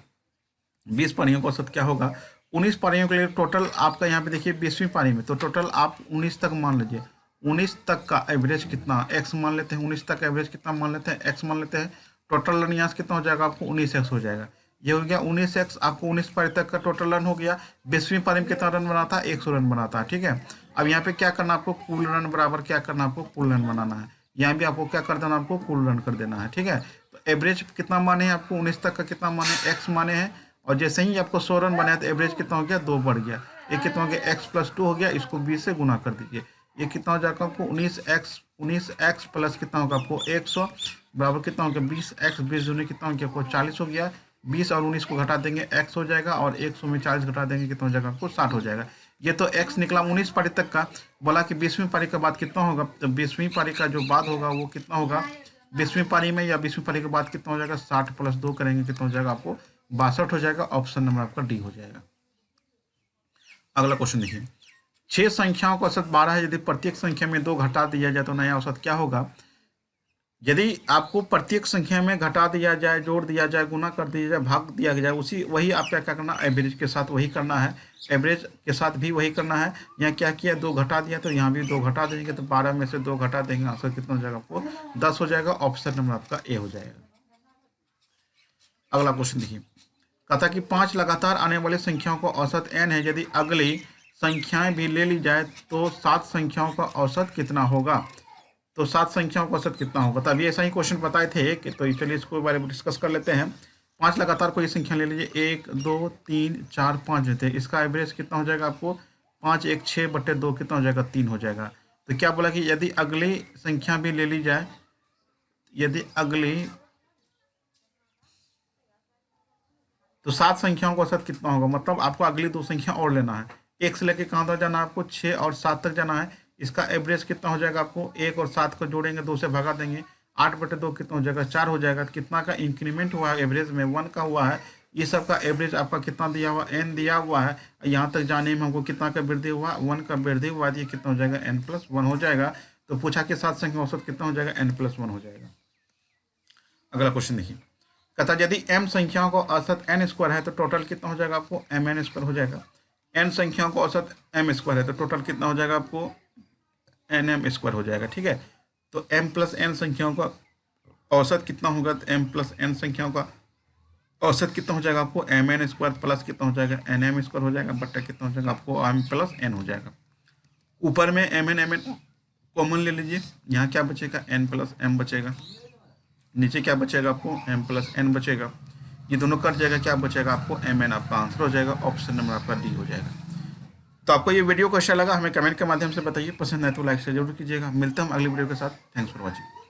20 पारियों का औसत क्या होगा? 19 पारियों के लिए टोटल आपका यहाँ पे देखिए 20वीं पारी में, तो टोटल आप 19 तक मान लीजिए। 19 तक का एवरेज कितना? एक्स मान लेते हैं। 19 तक का एवरेज कितना मान लेते हैं? एक्स मान लेते हैं। टोटल रन यहाँ से कितना हो जाएगा आपको? 19 एक्स हो जाएगा। ये हो गया 19 एक्स। आपको 19 पारी तक का टोटल रन हो गया। 20वीं पारी में कितना रन बनाता है? 100 रन बनाता है। ठीक है, अब यहाँ पे क्या करना आपको? कुल रन बराबर क्या करना आपको? कुल रन बनाना है। यहाँ भी आपको क्या कर देना? आपको कुल रन कर देना है। ठीक है, तो एवरेज कितना माने हैं आपको? 19 तक का कितना माने? एक्स माने हैं। और जैसे ही आपको 100 रन बनाया तो एवरेज कितना हो गया? 2 बढ़ गया। ये कितना हो गया? एक्स प्लस 2 हो गया। इसको 20 से गुना कर दीजिए। ये कितना हो जाएगा आपको? 19x प्लस कितना होगा आपको? 100 बराबर कितना हो गया? 20x। 20 दूनी कितना हो गया आपको? 40 हो गया। 20 और 19 को घटा देंगे, x हो जाएगा, और 100 में 40 घटा देंगे, कितना हो जाएगा आपको? 60 हो जाएगा। ये तो x निकला 19 पारी तक का। बोला कि 20वीं पारी के बाद कितना होगा? तो 20वीं पारी का जो बाद होगा वो कितना होगा? 20वीं पारी में या 20वीं पारी के बाद कितना हो जाएगा? 60 प्लस 2 करेंगे, कितना हो जाएगा आपको? 62 हो जाएगा। ऑप्शन नंबर आपका डी हो जाएगा। अगला क्वेश्चन देखिए, 6 संख्याओं का औसत 12 है। यदि प्रत्येक संख्या में 2 घटा दिया जाए तो नया औसत क्या होगा? यदि आपको प्रत्येक संख्या में घटा दिया जाए, जोड़ दिया जाए, गुना कर दिया जाए, भाग दिया जाए, उसी वही आपका क्या करना? एवरेज के साथ वही करना है। एवरेज के साथ भी वही करना है। यहाँ क्या किया? 2 घटा दिया, तो यहाँ भी 2 घटा देंगे, तो 12 में से 2 घटा देंगे, आंसर कितना हो जाएगा आपको? 10 हो जाएगा। ऑप्शन नंबर आपका ए हो जाएगा। अगला क्वेश्चन देखिए, कहता कि 5 लगातार आने वाली संख्याओं का औसत n है। यदि अगली संख्याएं भी ले ली जाए तो 7 संख्याओं का औसत कितना होगा? तो 7 संख्याओं का औसत कितना होगा? तो अभी ऐसा ही क्वेश्चन बताए थे कि, तो चलिए इसको बारे में डिस्कस कर लेते हैं। 5 लगातार कोई संख्या ले लीजिए, 1 2 3 4 5 रहते हैं। इसका एवरेज कितना हो जाएगा आपको? 5 1 6 बटे 2 कितना हो जाएगा? 3 हो जाएगा। तो क्या बोला कि यदि अगली संख्या भी ले ली जाए, यदि अगली, तो 7 संख्याओं का औसत कितना होगा? मतलब आपको अगली 2 संख्या और लेना है। 1 से लेके कहाँ तक जाना है आपको? 6 और 7 तक जाना है। इसका एवरेज कितना हो जाएगा आपको? 1 और 7 को जोड़ेंगे, 2 से भगा देंगे, 8 बटे 2 कितना हो जाएगा? 4 हो जाएगा। कितना का इंक्रीमेंट हुआ है? एवरेज में 1 का हुआ है। ये सब का एवरेज आपका कितना दिया हुआ? n दिया हुआ है। यहाँ तक जाने में हमको कितना का वृद्धि हुआ? 1 का वृद्धि हुआ। ये कितना हो जाएगा? n+1 हो जाएगा। तो पूछा कि 7 संख्या औसत कितना हो जाएगा? n+1 हो जाएगा। अगला क्वेश्चन देखिए, कहता यदि m संख्याओं का औसत n स्क्वायर है तो टोटल कितना हो जाएगा आपको? mn स्क्वायर हो जाएगा। n संख्याओं का औसत m स्क्वायर है तो टोटल कितना हो जाएगा आपको? nm स्क्वायर हो जाएगा। ठीक है, तो m प्लस n संख्याओं का औसत कितना होगा? तो m प्लस n संख्याओं का औसत कितना हो जाएगा आपको एम एन स्क्वायर प्लस कितना हो जाएगा एन एम स्क्वायर हो जाएगा, बट्टा कितना हो जाएगा आपको एम प्लस एन हो जाएगा। ऊपर में एम एन कॉमन ले लीजिए, यहाँ क्या बचेगा एन प्लस एम बचेगा, नीचे क्या बचेगा आपको एम प्लस एन बचेगा, ये दोनों कट जाएगा, क्या बचेगा आपको एम एन, आपका आंसर हो जाएगा, ऑप्शन नंबर आपका डी हो जाएगा। तो आपको ये वीडियो कैसा लगा हमें कमेंट के माध्यम से बताइए, पसंद है तो लाइक से जरूर कीजिएगा। मिलते हैं हम अगली वीडियो के साथ। Thanks for watching.